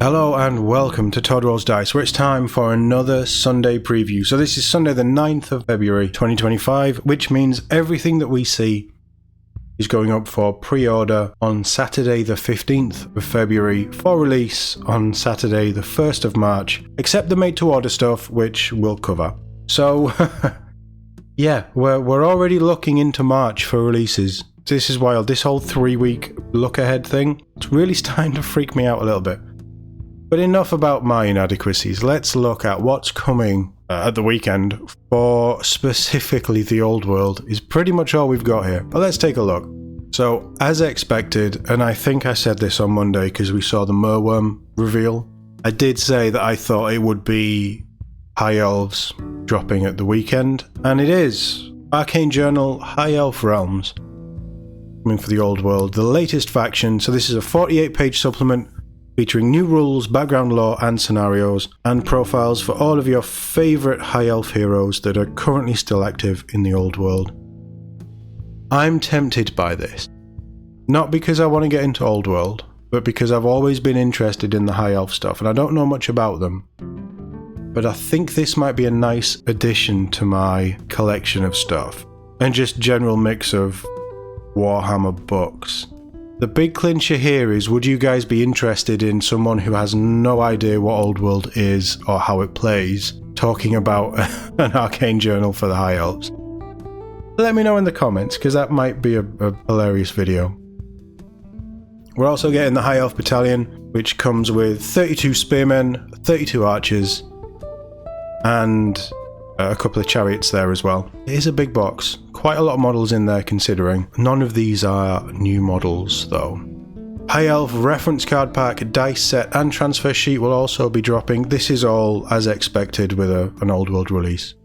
Hello and welcome to Todd Rolls Dice, where it's time for another Sunday preview. So this is Sunday the 9th of February 2025, which means everything that we see is going up for pre-order on Saturday the 15th of February for release on Saturday the 1st of March, except the made-to-order stuff, which we'll cover. So, yeah, we're already looking into March for releases. This is wild. This whole 3-week look-ahead thing, it's really starting to freak me out a little bit. But enough about my inadequacies. Let's look at what's coming at the weekend for specifically the old world is pretty much all we've got here. But let's take a look. So, as expected, and I think I said this on Monday because we saw the Merworm reveal, I did say that I thought it would be High Elves dropping at the weekend, and it is. Arcane Journal High Elf Realms coming for the old world. The latest faction, so this is a 48-page supplement featuring new rules, background lore and scenarios, and profiles for all of your favourite High Elf heroes that are currently still active in the old world. I'm tempted by this. Not because I want to get into old world, but because I've always been interested in the High Elf stuff, and I don't know much about them. But I think this might be a nice addition to my collection of stuff, and just general mix of Warhammer books. The big clincher here is, would you guys be interested in someone who has no idea what Old World is or how it plays, talking about an Arcane Journal for the High Elves? Let me know in the comments, because that might be a hilarious video. We're also getting the High Elf Battalion, which comes with 32 Spearmen, 32 Archers, and a couple of chariots there as well. It is a big box. Quite a lot of models in there considering. None of these are new models though. High Elf reference card pack, dice set and transfer sheet will also be dropping. This is all as expected with an old world release.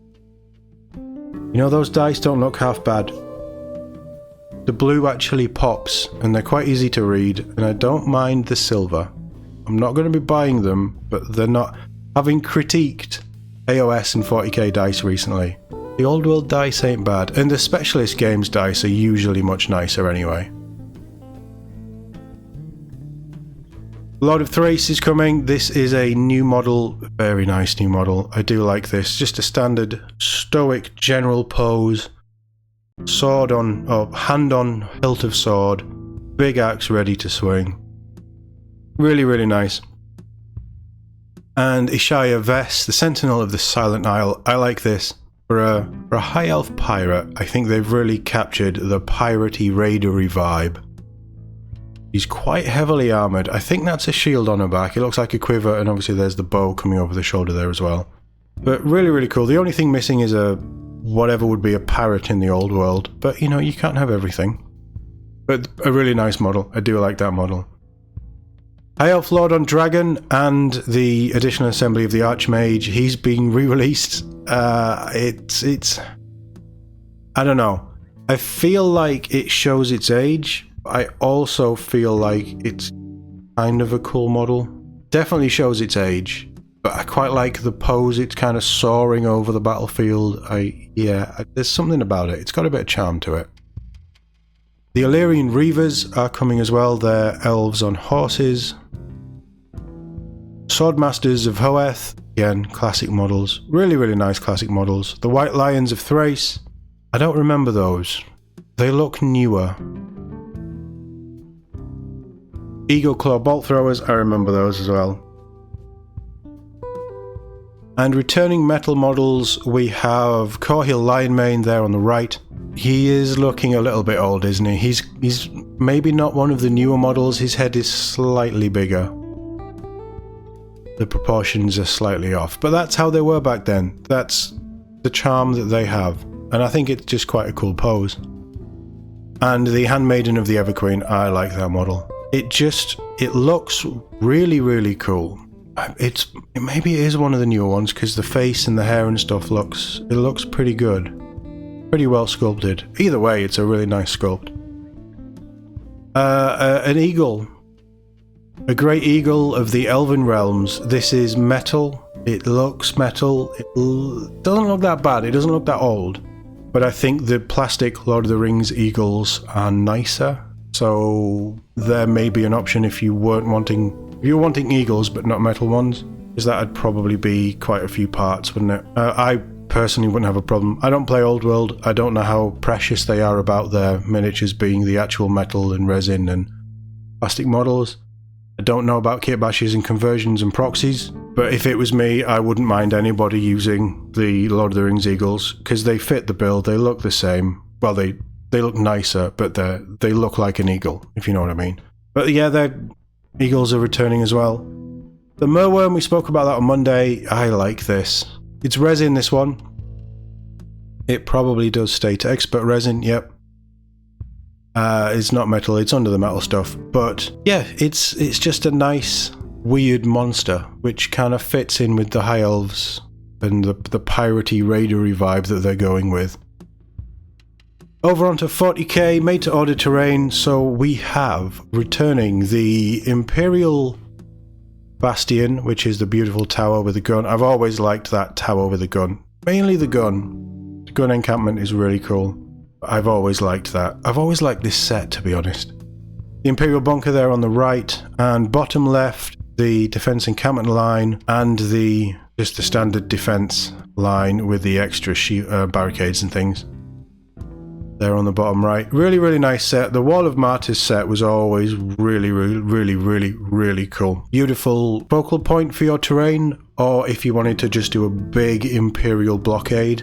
You know, those dice don't look half bad. The blue actually pops and they're quite easy to read, and I don't mind the silver. I'm not going to be buying them, but they're not. Having critiqued AOS and 40k dice recently, the old world dice ain't bad, and the specialist games dice are usually much nicer anyway. Lord of Thrace is coming. This is a new model, very nice new model. I do like this. Just a standard stoic general pose, sword on, or hand on hilt of sword, big axe ready to swing. Really, really nice. And Ishaya Vess, the Sentinel of the Silent Isle. I like this. For a High Elf pirate, I think they've really captured the piratey raidery vibe. He's quite heavily armoured. I think that's a shield on her back. It looks like a quiver, and obviously there's the bow coming over the shoulder there as well. But really, really cool. The only thing missing is whatever would be a parrot in the old world. But, you know, you can't have everything. But a really nice model. I do like that model. High Elf Lord on Dragon and the additional assembly of the Archmage. He's being re-released. It's I don't know. I feel like it shows its age. I also feel like it's kind of a cool model. Definitely shows its age, but I quite like the pose. It's kind of soaring over the battlefield. There's something about it. It's got a bit of charm to it. The Illyrian Reavers are coming as well. They're elves on horses. Swordmasters of Hoeth, again, classic models. Really, really nice classic models. The White Lions of Thrace, I don't remember those. They look newer. Eagle Claw Bolt Throwers, I remember those as well. And returning metal models, we have Corhill Lionmane there on the right. He is looking a little bit old, isn't he? He's maybe not one of the newer models. His head is slightly bigger. The proportions are slightly off, but that's how they were back then. That's the charm that they have, and I think it's just quite a cool pose. And the Handmaiden of the Everqueen, I like that model. It looks really, really cool. Maybe it is one of the newer ones because the face and the hair and stuff looks pretty good. Pretty well sculpted. Either way, it's a really nice sculpt. An eagle. A great eagle of the Elven realms. This is metal. It looks metal. It doesn't look that bad. It doesn't look that old. But I think the plastic Lord of the Rings eagles are nicer. So there may be an option if you weren't wanting If you're wanting eagles but not metal ones, because that'd probably be quite a few parts, wouldn't it? I personally wouldn't have a problem. I don't play Old World. I don't know how precious they are about their miniatures being the actual metal and resin and plastic models. I don't know about kit bashes and conversions and proxies, but if it was me, I wouldn't mind anybody using the Lord of the Rings eagles, because they fit the build, they look the same. Well, they look nicer, but they look like an eagle, if you know what I mean. But yeah, their eagles are returning as well. The Merworm, we spoke about that on Monday. I like this. It's resin, this one. It probably does state expert resin, yep. It's not metal, it's under the metal stuff. But yeah, it's just a nice, weird monster, which kind of fits in with the High Elves and the piratey, raidery vibe that they're going with. Over onto 40k, made to order terrain, so we have returning the Imperial Bastion, which is the beautiful tower with a gun. I've always liked that tower with a gun. Mainly the gun. The gun encampment is really cool. I've always liked that. I've always liked this set, to be honest. The Imperial bunker there on the right, and bottom left, the defense encampment line, and just the standard defense line with the extra barricades and things. There on the bottom right. Really, really nice set. The Wall of Martyrs set was always really cool. Beautiful focal point for your terrain, or if you wanted to just do a big Imperial blockade.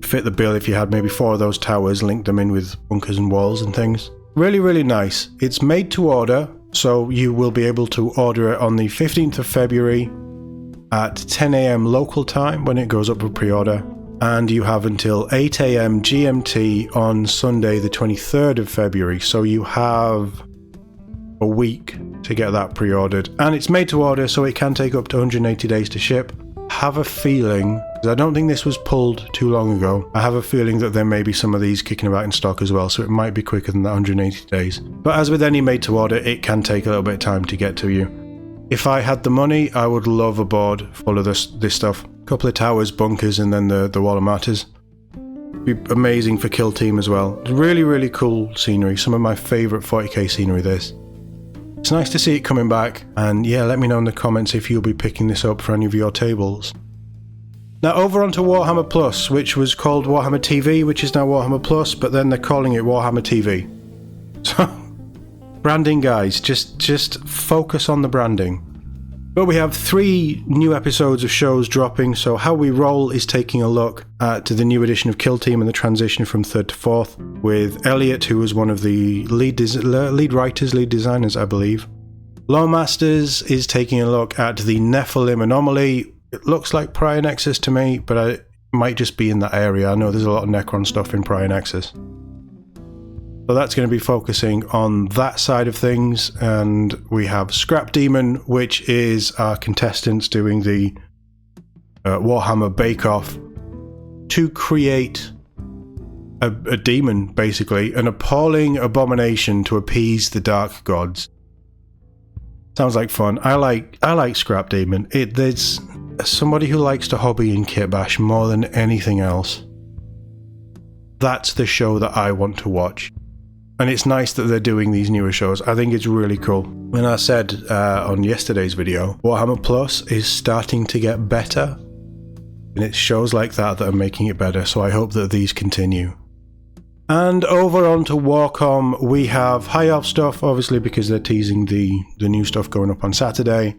Fit the bill if you had maybe 4 of those towers, linked them in with bunkers and walls and things. Really, really nice. It's made to order, so you will be able to order it on the 15th of February at 10 AM local time when it goes up for pre-order. And you have until 8 AM GMT on Sunday the 23rd of February, so you have a week to get that pre-ordered. And it's made to order, so it can take up to 180 days to ship. Have a feeling, because I don't think this was pulled too long ago, I have a feeling that there may be some of these kicking about in stock as well, so it might be quicker than that 180 days. But as with any made to order, it can take a little bit of time to get to you. If I had the money, I would love a board full of this stuff. A couple of towers, bunkers, and then the Wall of Martyrs. Be amazing for kill team as well. Really, really cool scenery. Some of my favourite 40k scenery, this. It's nice to see it coming back, and yeah, let me know in the comments if you'll be picking this up for any of your tables. Now over onto Warhammer Plus, which was called Warhammer TV, which is now Warhammer Plus, but then they're calling it Warhammer TV. So, branding guys, just focus on the branding. But we have 3 new episodes of shows dropping, so How We Roll is taking a look at the new edition of Kill Team and the transition from 3rd to 4th, with Elliot, who was one of the lead designers, I believe. Lawmasters is taking a look at the Nephilim anomaly. It looks like Prior Nexus to me, but it might just be in that area. I know there's a lot of Necron stuff in Prior Nexus. So that's going to be focusing on that side of things, and we have Scrap Demon, which is our contestants doing the Warhammer Bake Off to create a demon, basically, an appalling abomination to appease the dark gods. Sounds like fun. I like Scrap Demon. There's somebody who likes to hobby in kit bash more than anything else. That's the show that I want to watch. And it's nice that they're doing these newer shows. I think it's really cool. And I said on yesterday's video, Warhammer Plus is starting to get better. And it's shows like that that are making it better. So I hope that these continue. And over onto WarCom, we have High Elf stuff, obviously, because they're teasing the new stuff going up on Saturday.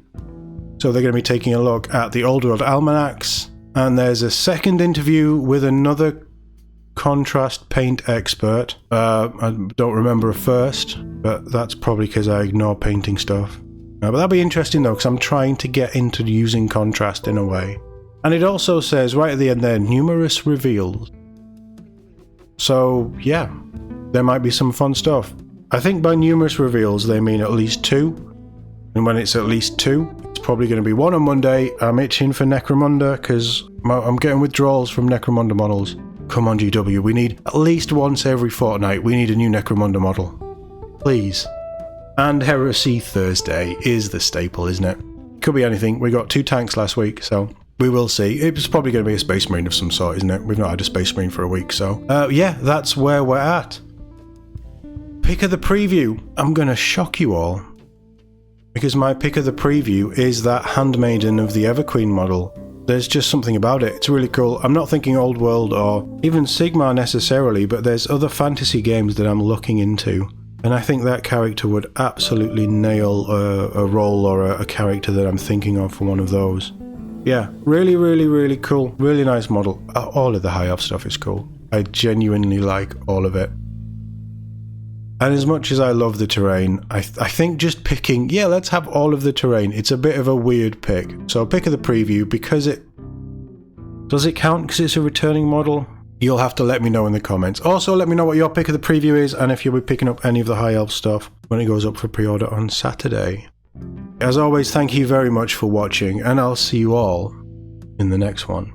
So they're going to be taking a look at the Old World Almanacs. And there's a second interview with another contrast paint expert. I don't remember a first, but that's probably because I ignore painting stuff. But that'll be interesting though, because I'm trying to get into using contrast in a way. And it also says right at the end there, numerous reveals. So yeah, there might be some fun stuff. I think by numerous reveals they mean at least 2. And when it's at least 2, it's probably going to be 1 on Monday. I'm itching for Necromunda because I'm getting withdrawals from Necromunda models. Come on GW, we need at least once every fortnight, we need a new Necromunda model. Please. And Heresy Thursday is the staple, isn't it? Could be anything. We got 2 tanks last week, so we will see. It's probably going to be a Space Marine of some sort, isn't it? We've not had a Space Marine for a week, so yeah, that's where we're at. Pick of the preview. I'm going to shock you all. because my pick of the preview is that Handmaiden of the Everqueen model. There's just something about it. It's really cool. I'm not thinking Old World or even Sigmar necessarily, but there's other fantasy games that I'm looking into. And I think that character would absolutely nail a role or a character that I'm thinking of for one of those. Yeah, really, really, really cool. Really nice model. All of the High Elf stuff is cool. I genuinely like all of it. And as much as I love the terrain, I think just picking, yeah, let's have all of the terrain. It's a bit of a weird pick. So pick of the preview, because it... Does it count because it's a returning model? You'll have to let me know in the comments. Also, let me know what your pick of the preview is and if you'll be picking up any of the High Elf stuff when it goes up for pre-order on Saturday. As always, thank you very much for watching, and I'll see you all in the next one.